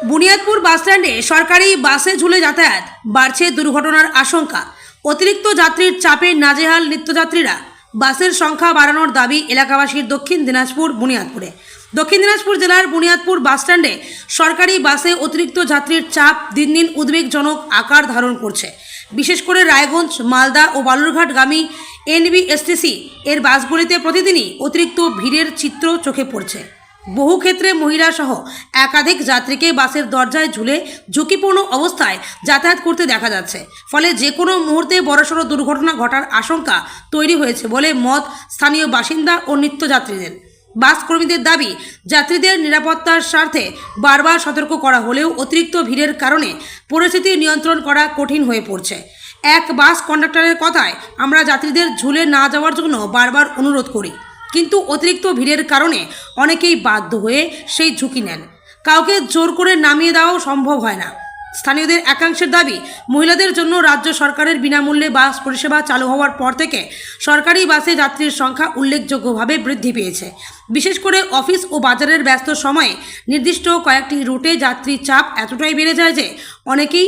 বুনিয়াদপুর বাসস্ট্যান্ডে সরকারি বাসে ঝুলে যাতায়াত, বাড়ছে দুর্ঘটনার আশঙ্কা। অতিরিক্ত যাত্রীর চাপে নাজেহাল নিত্যযাত্রীরা। বাসের সংখ্যা বাড়ানোর দাবি এলাকাবাসীর। দক্ষিণ দিনাজপুর জেলার বুনিয়াদপুর বাসস্ট্যান্ডে সরকারি বাসে অতিরিক্ত যাত্রীর চাপ দিন দিন উদ্বেগজনক আকার ধারণ করছে। বিশেষ করে রায়গঞ্জ, মালদা ও বালুরঘাটগামী এনবিএসটিসি এর বাসগুলিতে প্রতিদিনই অতিরিক্ত ভিড়ের চিত্র চোখে পড়ছে। বহু ক্ষেত্রে মহিলা সহ একাধিক যাত্রীকে বাসের দরজায় ঝুলে ঝুঁকিপূর্ণ অবস্থায় যাতায়াত করতে দেখা যাচ্ছে। ফলে যে কোনো মুহূর্তে বড়সড় দুর্ঘটনা ঘটার আশঙ্কা তৈরি হয়েছে বলে মত স্থানীয় বাসিন্দা ও নিত্যযাত্রীদের। বাস কর্মীদের দাবি, যাত্রীদের নিরাপত্তার স্বার্থে বারবার সতর্ক করা হলেও অতিরিক্ত ভিড়ের কারণে পরিস্থিতি নিয়ন্ত্রণ করা কঠিন হয়ে পড়ছে। এক বাস কন্ডাক্টরের কথায়, আমরা যাত্রীদের ঝুলে না যাওয়ার জন্য বারবার অনুরোধ করি, কিন্তু অতিরিক্ত ভিড়ের কারণে অনেকেই বাধ্য হয়ে সেই ঝুঁকি নেন। কাউকে জোর করে নামিয়ে দেওয়াও সম্ভব হয় না। স্থানীয়দের একাংশের দাবি, মহিলাদের জন্য রাজ্য সরকারের বিনামূল্যে বাস পরিষেবা চালু হওয়ার পর থেকে সরকারি বাসে যাত্রীর সংখ্যা উল্লেখযোগ্যভাবে বৃদ্ধি পেয়েছে। বিশেষ করে অফিস ও বাজারের ব্যস্ত সময়ে নির্দিষ্ট কয়েকটি রুটে যাত্রীর চাপ এতটাই বেড়ে যায় যে অনেকেই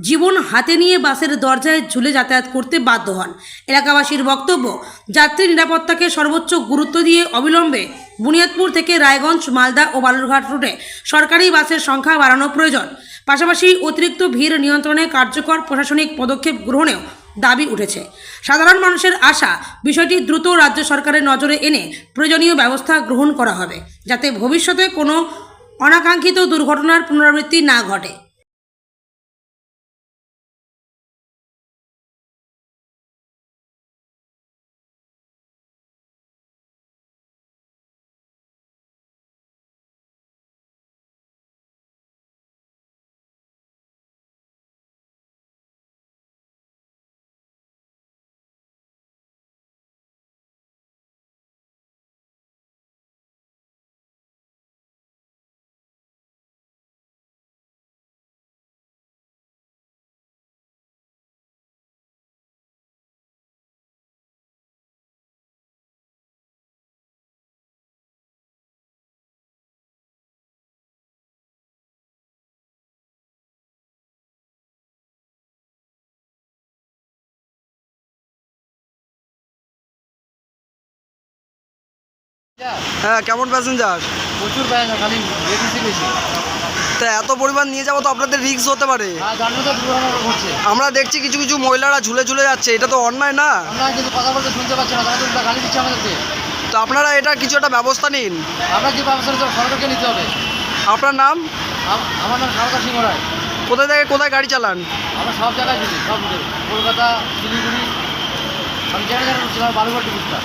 জীবন হাতে নিয়ে বাসের দরজায় ঝুলে যাতায়াত করতে বাধ্য হন। এলাকাবাসীর বক্তব্য, যাত্রী নিরাপত্তাকে সর্বোচ্চ গুরুত্ব দিয়ে অবিলম্বে বুনিয়াদপুর থেকে রায়গঞ্জ, মালদা ও বালুরঘাট রুটে সরকারি বাসের সংখ্যা বাড়ানো প্রয়োজন। পাশাপাশি অতিরিক্ত ভিড় নিয়ন্ত্রণে কার্যকর প্রশাসনিক পদক্ষেপ গ্রহণেও দাবি উঠেছে। সাধারণ মানুষের আশা, বিষয়টি দ্রুত রাজ্য সরকারের নজরে এনে প্রয়োজনীয় ব্যবস্থা গ্রহণ করা হবে, যাতে ভবিষ্যতে কোনো অনাকাঙ্ক্ষিত দুর্ঘটনার পুনরাবৃত্তি না ঘটে। হ্যাঁ, কেমন প্যাসেঞ্জার? প্রচুর প্যাসেঞ্জার, খালি বেশি বেশি। তা এত পরিমাণ নিয়ে যাবো তো আপনাদের রিস্ক হতে পারে। হ্যাঁ, জানো তো দুর্ঘটনা ঘটছে। আমরা দেখছি কিছু কিছু মহিলারা ঝুলে ঝুলে যাচ্ছে, এটা তো অন্যায় না? আমরা কিন্তু কথা বলতে শুনতে পাচ্ছি না, তারা তো গালি দিচ্ছে আমাদেরকে। তো আপনারা এটা কিছু একটা ব্যবস্থা নিন। আমরা যে ব্যবস্থা সরকারকে নিতে হবে। আপনার নাম? আমার নাম সারদা সিংহ রায়। কোথায় থেকে কোথায় গাড়ি চালান? আমরা সব জায়গায় ঘুরি, সব ঘুরে, কলকাতা, শিলিগুড়ি, আমি জায়গায় বালুঘাট ঘুরতাম।